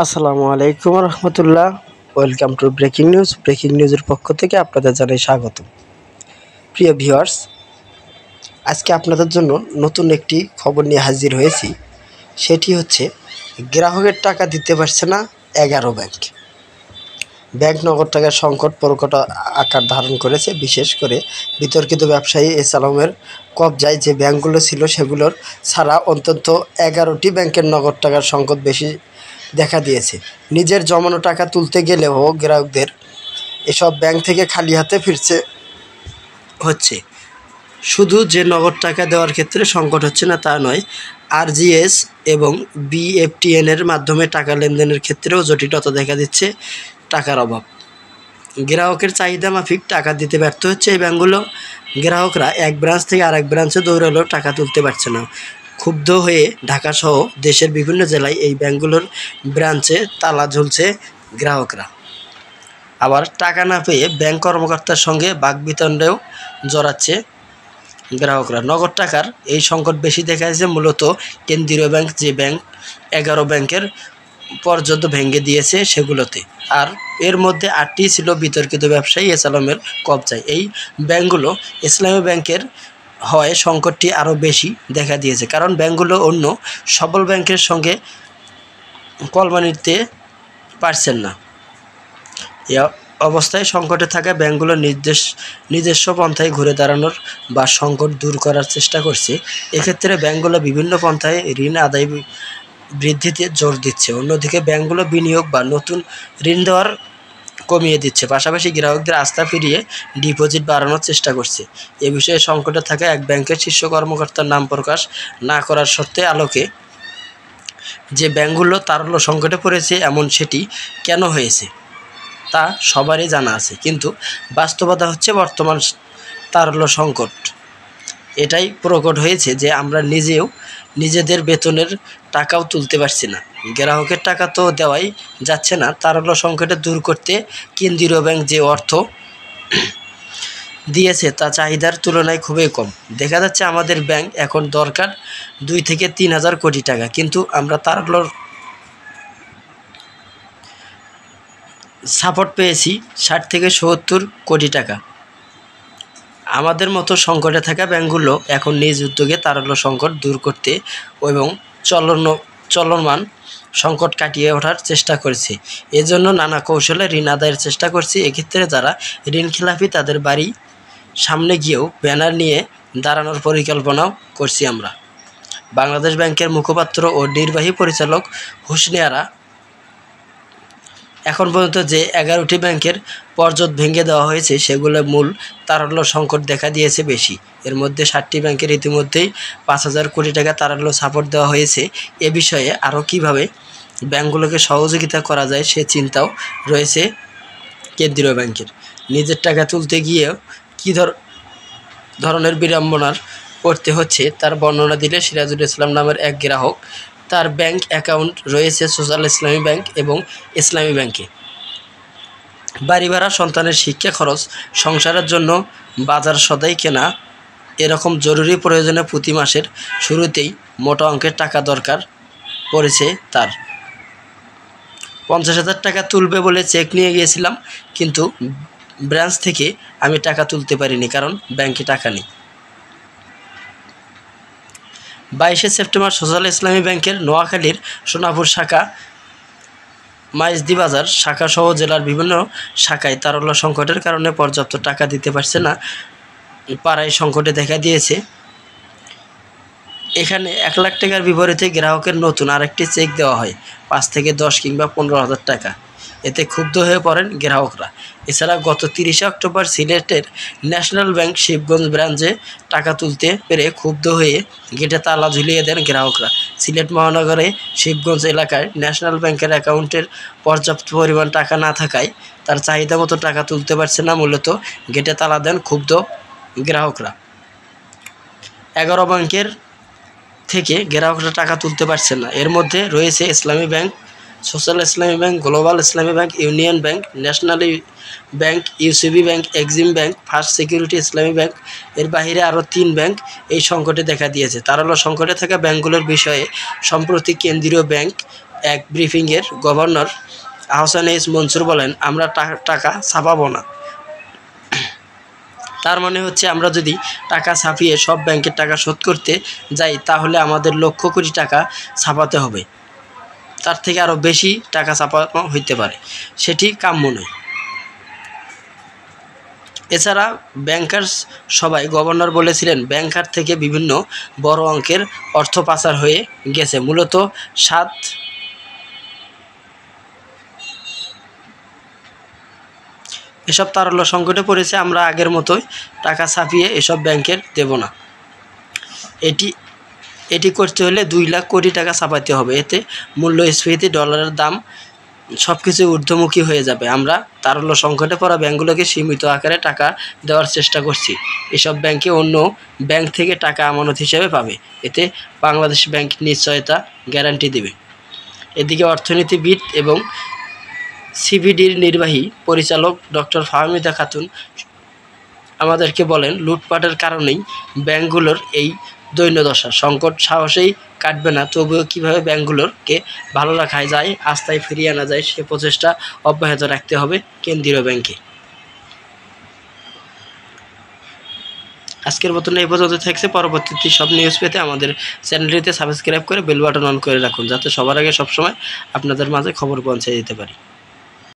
আসসালামু আলাইকুম রহমতুল্লাহ। Welcome to breaking news. Breaking নিউজের পক্ষ থেকে আপনাদের জানাই স্বাগত। প্রিয় ভিউয়ার্স, আজকে আপনাদের জন্য নতুন একটি খবর নিয়ে হাজির হয়েছি। সেটি হচ্ছে গ্রাহকের টাকা দিতে পারছে না 11 ব্যাংক। ব্যাংক নগদ টাকার সংকট প্রকট আকার ধারণ করেছে। বিশেষ করে বিতর্কিত ব্যবসায়ী এস আলমের কবজায় যে ব্যাংকগুলো ছিল সেগুলোর ছাড়া অন্তত 11টি ব্যাংকের নগদ টাকার সংকট বেশি দেখা দিয়েছে। নিজের জমানো টাকা তুলতে গেলেও গ্রাহকদের এসব ব্যাংক থেকে খালি হাতে ফিরছে হচ্ছে। শুধু যে নগদ টাকা দেওয়ার ক্ষেত্রে সংকট হচ্ছে না তা নয়, আরজিএস এবং বিএফটিএনের মাধ্যমে টাকা লেনদেনের ক্ষেত্রেও জটিলতা দেখা দিচ্ছে। টাকার অভাব, গ্রাহকের চাহিদা মাফিক টাকা দিতে ব্যর্থ হচ্ছে এই ব্যাংকগুলো। গ্রাহকরা এক ব্রাঞ্চ থেকে আরেক ব্রাঞ্চে দৌড়ালেও টাকা তুলতে পারছে না। ক্ষুব্ধ হয়ে ঢাকাসহ দেশের বিভিন্ন জেলায় এই ব্যাংকগুলোর ব্রাঞ্চে তালা ঝুলছে গ্রাহকরা। আবার টাকা না পেয়ে ব্যাংক কর্মকর্তার সঙ্গে বাকবিতণ্ডায়ও জড়াচ্ছে গ্রাহকরা। নগদ টাকার এই সংকট বেশি দেখা যাচ্ছে মূলত কেন্দ্রীয় ব্যাংক, যে ব্যাংক 11 ব্যাংকের পর্যন্ত ভেঙে দিয়েছে সেগুলোতে। আর এর মধ্যে 8টি ছিল বিতর্কিত ব্যবসায়ী এস আলমের কবজায়। এই ব্যাংকগুলো ইসলামী ব্যাংকের হয় সংকটটি আরও বেশি দেখা দিয়েছে, কারণ ব্যাংকগুলো অন্য সবল ব্যাংকের সঙ্গে কলমা নিতে পারছেন না। এ অবস্থায় সংকটে থাকা ব্যাংকগুলো নিজস্ব পন্থায় ঘুরে দাঁড়ানোর বা সংকট দূর করার চেষ্টা করছে। এক্ষেত্রে ব্যাংকগুলো বিভিন্ন পন্থায় ঋণ আদায় বৃদ্ধিতে জোর দিচ্ছে। অন্যদিকে ব্যাংকগুলো বিনিয়োগ বা নতুন ঋণ দেওয়ার কমিয়ে দিচ্ছে, পাশাপাশি গ্রাহকদের আস্থা ফিরিয়ে ডিপোজিট বাড়ানোর চেষ্টা করছে। এ বিষয়ে সংকটে থাকা এক ব্যাংকের শীর্ষ কর্মকর্তার নাম প্রকাশ না করার শর্তে আলোকে যে ব্যাংকগুলো তারল্য সংকটে পড়েছে এমন সেটি কেন হয়েছে তা সবারই জানা আছে, কিন্তু বাস্তবতা হচ্ছে বর্তমান তারল্য সংকট এটাই প্রকট হয়েছে যে আমরা নিজেদের বেতনের টাকাও তুলতে পারছি না। গ্রাহকের টাকা তো দেওয়াই যাচ্ছে না। তারল্য সংকটে দূর করতে কেন্দ্রীয় ব্যাংক যে অর্থ দিয়েছে তা চাহিদার তুলনায় খুবই কম। দেখা যাচ্ছে আমাদের ব্যাংক এখন দরকার 2 থেকে 3 হাজার কোটি টাকা, কিন্তু আমরা তারল্যর সাপোর্ট পেয়েছি 60 থেকে 70 কোটি টাকা। আমাদের মতো সংকটে থাকা ব্যাংকগুলো এখন নিজ উদ্যোগে তারল্য সংকট দূর করতে এবং চলমান সংকট কাটিয়ে ওঠার চেষ্টা করছে। এজন্য নানা কৌশলে ঋণ আদায়ের চেষ্টা করছি। এক্ষেত্রে যারা ঋণ খেলাপি তাদের বাড়ি সামনে গিয়েও ব্যানার নিয়ে দাঁড়ানোর পরিকল্পনাও করছি আমরা। বাংলাদেশ ব্যাংকের মুখপাত্র ও নির্বাহী পরিচালক হোসনে আরা এখন পর্যন্ত যে 11টি ব্যাংকের পর্যট ভেঙে দেওয়া হয়েছে সেগুলো মূল তারল্য সংকট দেখা দিয়েছে বেশি। এর মধ্যে 7টি ব্যাংকের ইতিমধ্যেই 5,000 কোটি টাকা তারল্য সাপোর্ট দেওয়া হয়েছে। এ বিষয়ে আরও কীভাবে ব্যাংকগুলোকে সহযোগিতা করা যায় সে চিন্তাও রয়েছে কেন্দ্রীয় ব্যাংকের। নিজের টাকা তুলতে গিয়েও কী ধরনের বিড়ম্বনার পড়তে হচ্ছে তার বর্ণনা দিলে সিরাজুল ইসলাম নামের এক গ্রাহক। তার ব্যাংক অ্যাকাউন্ট রয়েছে সোশ্যাল ইসলামী ব্যাংক এবং ইসলামী ব্যাংকে। বাড়ি ভাড়া, সন্তানের শিক্ষা খরচ, সংসারের জন্য বাজার সদাই কেনা, এরকম জরুরি প্রয়োজনে প্রতি মাসের শুরুতেই মোটা অঙ্কের টাকা দরকার পড়েছে তার। 50,000 টাকা তুলবে বলে চেক নিয়ে গিয়েছিলাম, কিন্তু ব্রাঞ্চ থেকে আমি টাকা তুলতে পারিনি, কারণ ব্যাংকে টাকা নেই। 22শে সেপ্টেম্বর সোশ্যাল ইসলামী ব্যাংকের নোয়াখালীর সোনাপুর শাখা, মাইজদি বাজার শাখা সহ জেলার বিভিন্ন শাখায় তারল্য সংকটের কারণে পর্যাপ্ত টাকা দিতে পারছে না পাড়ায় সংকটে দেখা দিয়েছে। এখানে 1 লাখ টাকার বিপরীতে গ্রাহকের নতুন আরেকটি চেক দেওয়া হয় 5 থেকে 10 কিংবা 15,000 টাকা। এতে ক্ষুব্ধ হয়ে পড়েন গ্রাহকরা। এছাড়া গত 30শে অক্টোবর সিলেটের ন্যাশনাল ব্যাংক শিবগঞ্জ ব্রাঞ্চে টাকা তুলতে পেরে ক্ষুব্ধ হয়ে গেটে তালা ঝুলিয়ে দেন গ্রাহকরা। সিলেট মহানগরে শিবগঞ্জ এলাকায় ন্যাশনাল ব্যাংকের অ্যাকাউন্টের পর্যাপ্ত পরিমাণ টাকা না থাকায় তার চাহিদা মতো টাকা তুলতে পারছে না। মূলত গেটে তালা দেন ক্ষুব্ধ গ্রাহকরা। 11 ব্যাংকের থেকে গ্রাহকরা টাকা তুলতে পারছেন না। এর মধ্যে রয়েছে ইসলামী ব্যাংক, সোশ্যাল ইসলামী ব্যাংক, গ্লোবাল ইসলামী bank, union bank, national bank, UCB bank, Exim bank, first security ইসলামী ব্যাংক। এর বাইরে আরও 3 ব্যাংক এই সংকটে দেখা দিয়েছে। তারল্য সংকটে থাকা ব্যাংকগুলোর বিষয়ে সম্প্রতি কেন্দ্রীয় ব্যাংক এক ব্রিফিংয়ের গভর্নর আহসান এইচ মনসুর বলেন, আমরা টাকা ছাপাবো না। তার মানে হচ্ছে আমরা যদি টাকা ছাপিয়ে সব ব্যাংকের টাকা শোধ করতে যাই তাহলে আমাদের লক্ষ কোটি টাকা ছাপাতে হবে, তার থেকে আরও বেশি টাকা ছাপানো হইতে পারে, সেটি কাম্য নয়। এছাড়া ব্যাংকার্স সভায় গভর্নর বলেছিলেন, ব্যাংকার থেকে বিভিন্ন বড় অঙ্কের অর্থ পাচার হয়ে গেছে, মূলত এসব তারল্য সংকটে পড়েছে, আমরা আগের মতোই টাকা ছাপিয়ে এসব ব্যাংকের দেব না। এটি করতে হলে 2 লাখ কোটি টাকা ছাপাতে হবে, এতে মূল্যস্ফীতি, ডলারের দাম সব কিছু ঊর্ধ্বমুখী হয়ে যাবে। আমরা তারল্য সংকটে পড়া ব্যাংকগুলোকে সীমিত আকারে টাকা দেওয়ার চেষ্টা করছি, এসব ব্যাংকে অন্য ব্যাংক থেকে টাকা আমানত হিসেবে পাবে, এতে বাংলাদেশ ব্যাংক নিশ্চয়তা গ্যারান্টি দেবে। এদিকে অর্থনীতিবিদ এবং সিবিডির নির্বাহী পরিচালক ডক্টর ফাহমিদা খাতুন আমাদেরকে বলেন, লুটপাটের কারণেই ব্যাংকগুলোর এই দৈন্যদশা, সংকট সাহসেই কাটবে না, তবুও কীভাবে ব্যাংকগুলোকে ভালো রাখা যায়, আস্থায় ফিরিয়ে আনা যায়, সে প্রচেষ্টা অব্যাহত রাখতে হবে কেন্দ্রীয় ব্যাংকে। আজকের মতন এই পর্যন্ত থাকছে। পরবর্তীতে সব নিউজ পেতে আমাদের চ্যানেলটিতে সাবস্ক্রাইব করে বেল বাটন অন করে রাখুন, যাতে সবার আগে সবসময় আপনাদের মাঝে খবর পৌঁছে দিতে পারি।